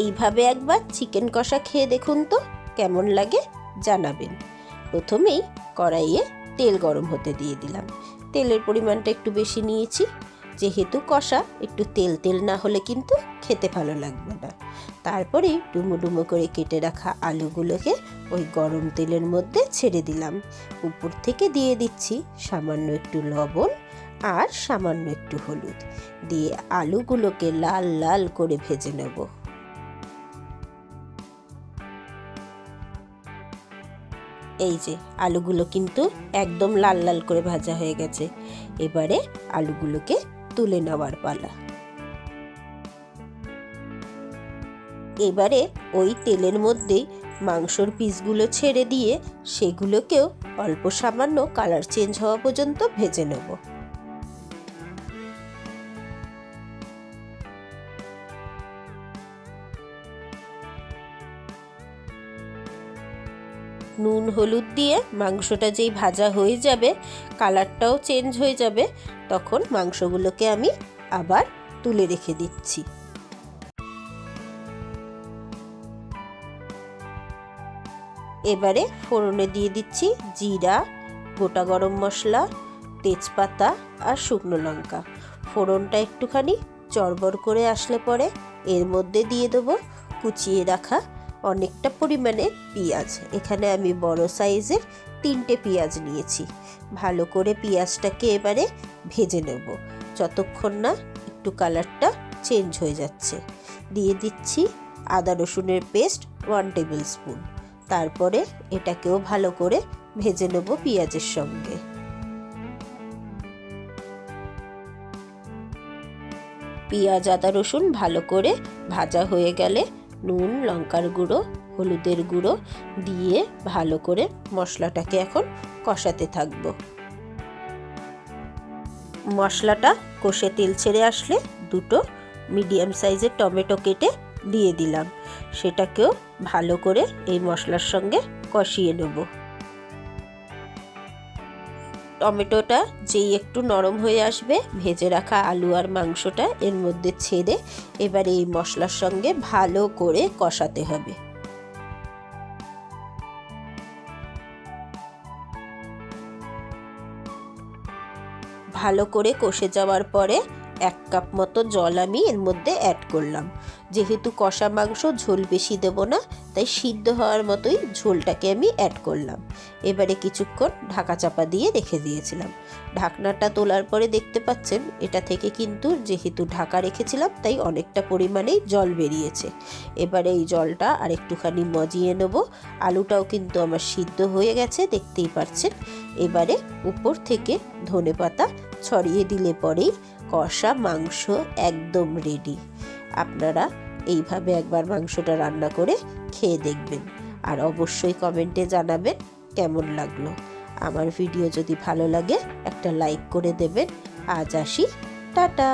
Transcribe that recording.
এইভাবে একবার চিকেন কষা খেয়ে দেখুন তো কেমন লাগে জানাবেন। প্রথমেই কড়াইয়ে তেল গরম হতে দিয়ে দিলাম। তেলের পরিমাণটা একটু বেশি নিয়েছি, যেহেতু কষা একটু তেল তেল না হলে কিন্তু খেতে ভালো লাগবে না। তারপরে ডুমো ডুমো করে কেটে রাখা আলুগুলোকে ওই গরম তেলের মধ্যে ছেড়ে দিলাম। উপর থেকে দিয়ে দিচ্ছি সামান্য একটু লবণ আর সামান্য একটু হলুদ দিয়ে আলুগুলোকে লাল লাল করে ভেজে নেব। এই যে আলুগুলো কিন্তু একদম লাল লাল করে ভাজা হয়ে গেছে। এবারে আলুগুলোকে তুলে নেওয়ার পালা। এবারে ওই তেলের মধ্যেই মাংসর পিসগুলো ছেড়ে দিয়ে সেগুলোকেও অল্প সামান্য কালার চেঞ্জ হওয়া পর্যন্ত ভেজে নেব। নুন হলুদ দিয়ে মাংসটা যেই ভাজা হয়ে যাবে, কালারটাও চেঞ্জ হয়ে যাবে, তখন মাংসগুলোকে আমি আবার তুলে রেখে দিচ্ছি। এবারে ফোড়নে দিয়ে দিচ্ছি জিরা, গোটা গরম মশলা, তেজপাতা আর শুকনো লঙ্কা। ফোড়নটা একটুখানি চড়বড় করে আসলে পরে এর মধ্যে দিয়ে দেবো কুচিয়ে রাখা অনেকটা পরিমাণে পেঁয়াজ। এখানে আমি বড় সাইজের 3টে পেঁয়াজ নিয়েছি। ভালো করে পেঁয়াজটাকে এবারে ভেজে নেব যতক্ষণ না একটু কালারটা চেঞ্জ হয়ে যাচ্ছে। দিয়ে দিচ্ছি আদা রসুনের পেস্ট 1 টেবিল স্পুন। তারপরে এটাকেও ভালো করে ভেজে নেব পেঁয়াজের সঙ্গে। পেঁয়াজ আদা রসুন ভালো করে ভাজা হয়ে গেলে নুন, লঙ্কার গুঁড়ো, হলুদের গুঁড়ো দিয়ে ভালো করে মশলাটাকে এখন কষাতে থাকব। মশলাটা কষে তেল ছেড়ে আসলে 2টো মিডিয়াম সাইজের টমেটো কেটে দিয়ে দিলাম। সেটাকেও ভালো করে এই মশলার সঙ্গে কষিয়ে নেব। টমেটোটা যেই একটু নরম হয়ে আসবে, ভেজে রাখা আলু আর মাংসটা এর মধ্যে ছেড়ে এবার এই মশলার সঙ্গে ভালো করে কষাতে হবে। ভালো করে কষে যাওয়ার পরে 1 কাপ মতো জল আমি এর মধ্যে অ্যাড করলাম। যেহেতু কষা মাংস ঝোল বেশি দেব না, তাই সিদ্ধ হওয়ার মতোই ঝোলটাকে আমি অ্যাড করলাম। এবারে কিছুক্ষণ ঢাকা চাপা দিয়ে রেখে দিয়েছিলাম। ঢাকনাটা তোলার পরে দেখতে পাচ্ছেন এটা থেকে কিন্তু যেহেতু ঢাকা রেখেছিলাম তাই অনেকটা পরিমাণেই জল বেরিয়েছে। এবারে এই জলটা আর একটুখানি মজিয়ে নেব। আলুটাও কিন্তু আমার সিদ্ধ হয়ে গেছে, দেখতেই পাচ্ছেন। এবারে উপর থেকে ধনেপাতা ছড়িয়ে দিলে পরেই কষা মাংস একদম রেডি। আপনারা এইভাবে একবার মাংসটা রান্না করে খেয়ে দেখবেন আর অবশ্যই কমেন্টে জানাবেন কেমন লাগলো। আমার ভিডিও যদি ভালো লাগে একটা লাইক করে দেবেন। আজ আসি, টাটা।